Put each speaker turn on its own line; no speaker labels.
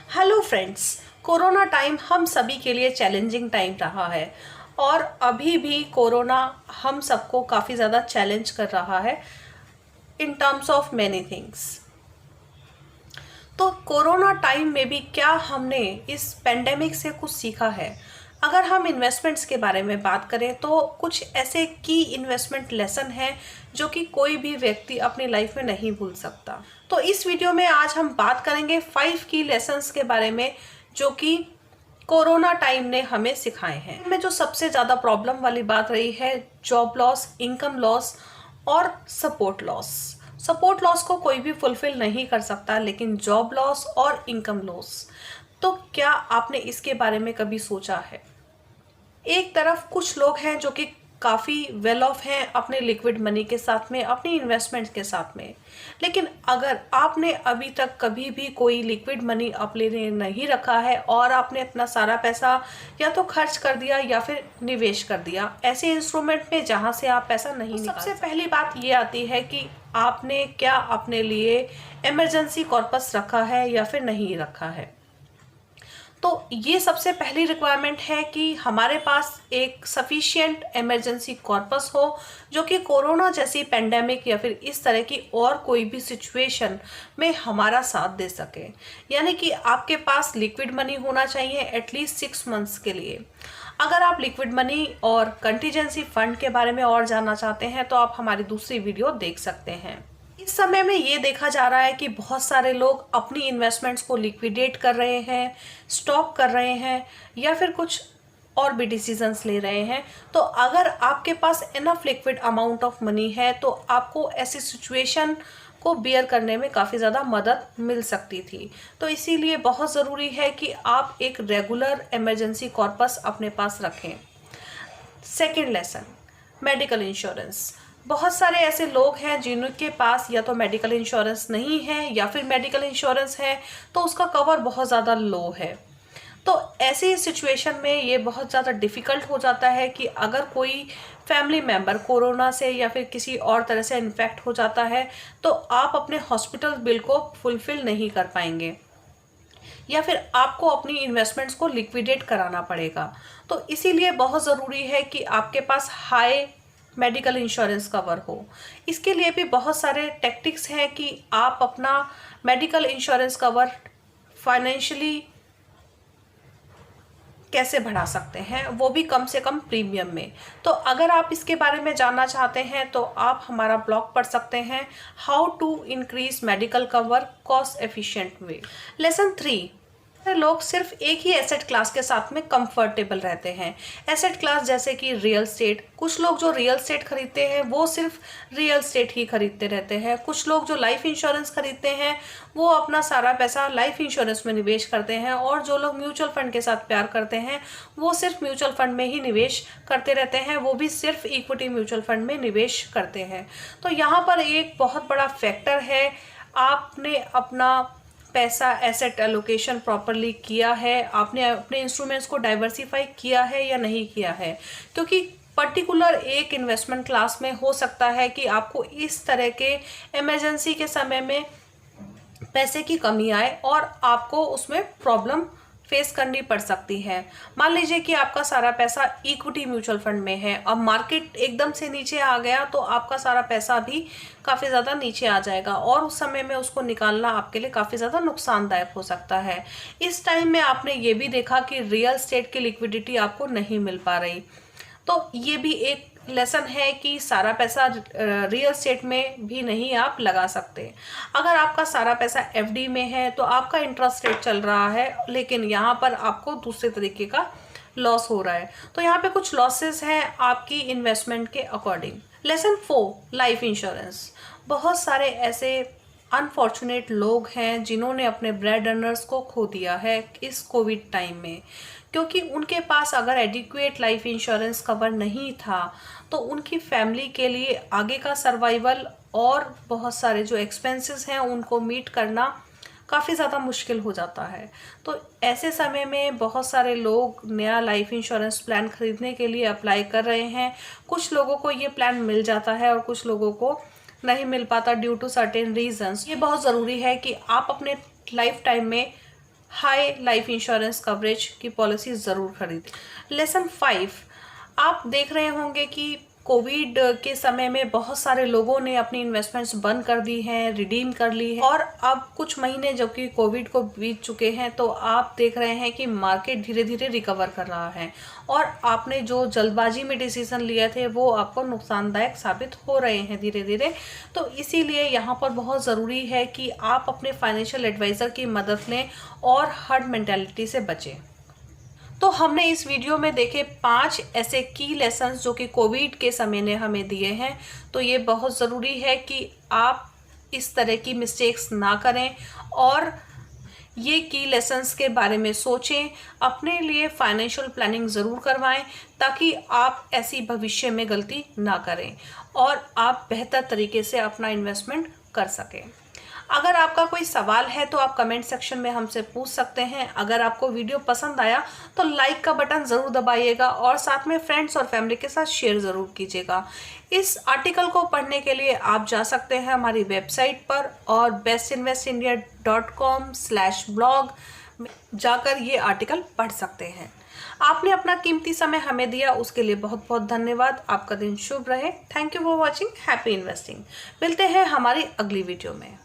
Hello friends. Corona time हम सभी के लिए चैलेंजिंग टाइम रहा है और अभी भी कोरोना हम सबको काफ़ी ज़्यादा चैलेंज कर रहा है in terms of many things. तो कोरोना टाइम में भी क्या हमने इस पेंडेमिक से कुछ सीखा है? अगर हम इन्वेस्टमेंट्स के बारे में बात करें तो कुछ ऐसे की इन्वेस्टमेंट लेसन हैं जो कि कोई भी व्यक्ति अपनी लाइफ में नहीं भूल सकता। तो इस वीडियो में आज हम बात करेंगे 5 की लेसन्स के बारे में जो कि कोरोना टाइम ने हमें सिखाए हैं। इनमें जो सबसे ज़्यादा प्रॉब्लम वाली बात रही है जॉब लॉस, इनकम लॉस और सपोर्ट लॉस। सपोर्ट लॉस को कोई भी फुलफिल नहीं कर सकता, लेकिन जॉब लॉस और इनकम लॉस, तो क्या आपने इसके बारे में कभी सोचा है? एक तरफ कुछ लोग हैं जो कि काफ़ी वेल ऑफ हैं अपने लिक्विड मनी के साथ में, अपनी इन्वेस्टमेंट्स के साथ में, लेकिन अगर आपने अभी तक कभी भी कोई लिक्विड मनी अपने लिए नहीं रखा है और आपने अपना सारा पैसा या तो खर्च कर दिया या फिर निवेश कर दिया ऐसे इंस्ट्रूमेंट में जहां से आप पैसा नहीं निकाल सकते। सबसे पहली बात ये आती है कि आपने क्या अपने लिए इमरजेंसी कॉर्पस रखा है या फिर नहीं रखा है। तो ये सबसे पहली रिक्वायरमेंट है कि हमारे पास एक सफिशिएंट इमरजेंसी कॉर्पस हो जो कि कोरोना जैसी पेंडेमिक या फिर इस तरह की और कोई भी सिचुएशन में हमारा साथ दे सके। यानी कि आपके पास लिक्विड मनी होना चाहिए एटलीस्ट 6 मंथ्स के लिए। अगर आप लिक्विड मनी और कंटीजेंसी फंड के बारे में और जानना चाहते हैं तो आप हमारी दूसरी वीडियो देख सकते हैं। इस समय में ये देखा जा रहा है कि बहुत सारे लोग अपनी इन्वेस्टमेंट्स को लिक्विडेट कर रहे हैं, स्टॉप कर रहे हैं या फिर कुछ और भी डिसीजंस ले रहे हैं। तो अगर आपके पास enough liquid amount of money है तो आपको ऐसी सिचुएशन को बियर करने में काफ़ी ज़्यादा मदद मिल सकती थी। तो इसीलिए बहुत ज़रूरी है कि आप एक रेगुलर इमरजेंसी कॉर्पस अपने पास रखें। Second lesson, medical insurance. बहुत सारे ऐसे लोग हैं जिनके पास या तो मेडिकल इंश्योरेंस नहीं है या फिर मेडिकल इंश्योरेंस है तो उसका कवर बहुत ज़्यादा लो है। तो ऐसी सिचुएशन में ये बहुत ज़्यादा डिफ़िकल्ट हो जाता है कि अगर कोई फैमिली मेम्बर कोरोना से या फिर किसी और तरह से इन्फेक्ट हो जाता है तो आप अपने हॉस्पिटल बिल को फुलफ़िल नहीं कर पाएंगे या फिर आपको अपनी इन्वेस्टमेंट्स को लिक्विडेट कराना पड़ेगा। तो इसीलिए बहुत ज़रूरी है कि आपके पास हाई मेडिकल इंश्योरेंस कवर हो। इसके लिए भी बहुत सारे टेक्टिक्स हैं कि आप अपना मेडिकल इंश्योरेंस कवर फाइनेंशियली कैसे बढ़ा सकते हैं, वो भी कम से कम प्रीमियम में। तो अगर आप इसके बारे में जानना चाहते हैं तो आप हमारा ब्लॉग पढ़ सकते हैं, how to increase medical cover cost efficient way. Lesson 3, लोग सिर्फ एक ही एसेट क्लास के साथ में कंफर्टेबल रहते हैं। एसेट क्लास जैसे कि रियल स्टेट। कुछ लोग जो रियल स्टेट खरीदते हैं वो सिर्फ रियल स्टेट ही खरीदते रहते हैं। कुछ लोग जो लाइफ इंश्योरेंस खरीदते हैं वो अपना सारा पैसा लाइफ इंश्योरेंस में निवेश करते हैं, और जो लोग म्यूचुअल फंड के साथ प्यार करते हैं वो सिर्फ म्यूचुअल फंड में ही निवेश करते रहते हैं, वो भी सिर्फ इक्विटी म्यूचुअल फंड में निवेश करते हैं। तो यहाँ पर एक बहुत बड़ा फैक्टर है, आपने अपना पैसा एसेट एलोकेशन प्रॉपरली किया है, आपने अपने इंस्ट्रूमेंट्स को डाइवर्सिफाई किया है या नहीं किया है। क्योंकि पर्टिकुलर एक इन्वेस्टमेंट क्लास में हो सकता है कि आपको इस तरह के इमरजेंसी के समय में पैसे की कमी आए और आपको उसमें प्रॉब्लम फेस करनी पड़ सकती है। मान लीजिए कि आपका सारा पैसा इक्विटी म्यूचुअल फंड में है, अब मार्केट एकदम से नीचे आ गया तो आपका सारा पैसा भी काफ़ी ज़्यादा नीचे आ जाएगा और उस समय में उसको निकालना आपके लिए काफ़ी ज़्यादा नुकसानदायक हो सकता है। इस टाइम में आपने ये भी देखा कि रियल स्टेट की लिक्विडिटी आपको नहीं मिल पा रही, तो ये भी एक लेसन है कि सारा पैसा रियल स्टेट में भी नहीं आप लगा सकते। अगर आपका सारा पैसा एफडी में है तो आपका इंटरेस्ट रेट चल रहा है, लेकिन यहाँ पर आपको दूसरे तरीके का लॉस हो रहा है। तो यहाँ पे कुछ लॉसेस हैं आपकी इन्वेस्टमेंट के अकॉर्डिंग। Lesson 4, life insurance. बहुत सारे ऐसे अनफॉर्चुनेट लोग हैं जिन्होंने अपने ब्रेड अर्नर्स को खो दिया है इस कोविड टाइम में, क्योंकि उनके पास अगर एडिक्वेट लाइफ इंश्योरेंस कवर नहीं था तो उनकी फैमिली के लिए आगे का सर्वाइवल और बहुत सारे जो एक्सपेंसेस हैं उनको मीट करना काफ़ी ज़्यादा मुश्किल हो जाता है। तो ऐसे समय में बहुत सारे लोग नया लाइफ इंश्योरेंस प्लान खरीदने के लिए अप्लाई कर रहे हैं। कुछ लोगों को ये प्लान मिल जाता है और कुछ लोगों को नहीं मिल पाता ड्यू टू सर्टेन रीजंस। ये बहुत ज़रूरी है कि आप अपने लाइफ टाइम में हाई लाइफ इंश्योरेंस कवरेज की पॉलिसी ज़रूर खरीदें। लेसन 5, आप देख रहे होंगे कि कोविड के समय में बहुत सारे लोगों ने अपनी इन्वेस्टमेंट्स बंद कर दी हैं, रिडीम कर ली है, और अब कुछ महीने जब कि कोविड को बीत चुके हैं तो आप देख रहे हैं कि मार्केट धीरे धीरे रिकवर कर रहा है, और आपने जो जल्दबाजी में डिसीजन लिए थे वो आपको नुकसानदायक साबित हो रहे हैं धीरे धीरे। तो इसीलिए यहाँ पर बहुत ज़रूरी है कि आप अपने फाइनेंशियल एडवाइज़र की मदद लें और हर्ड मेंटालिटी से बचें। तो हमने इस वीडियो में देखे 5 ऐसे की लेसन्स जो कि कोविड के समय ने हमें दिए हैं। तो ये बहुत ज़रूरी है कि आप इस तरह की मिस्टेक्स ना करें और ये की लेसन्स के बारे में सोचें, अपने लिए फाइनेंशियल प्लानिंग ज़रूर करवाएं ताकि आप ऐसी भविष्य में गलती ना करें और आप बेहतर तरीके से अपना इन्वेस्टमेंट कर सकें। अगर आपका कोई सवाल है तो आप कमेंट सेक्शन में हमसे पूछ सकते हैं। अगर आपको वीडियो पसंद आया तो लाइक का बटन ज़रूर दबाइएगा और साथ में फ्रेंड्स और फैमिली के साथ शेयर ज़रूर कीजिएगा। इस आर्टिकल को पढ़ने के लिए आप जा सकते हैं हमारी वेबसाइट पर और bestinvestindia.com/blog जाकर ये आर्टिकल पढ़ सकते हैं। आपने अपना कीमती समय हमें दिया, उसके लिए बहुत बहुत धन्यवाद। आपका दिन शुभ रहे। Thank you for watching. Happy investing. मिलते हैं हमारी अगली वीडियो में।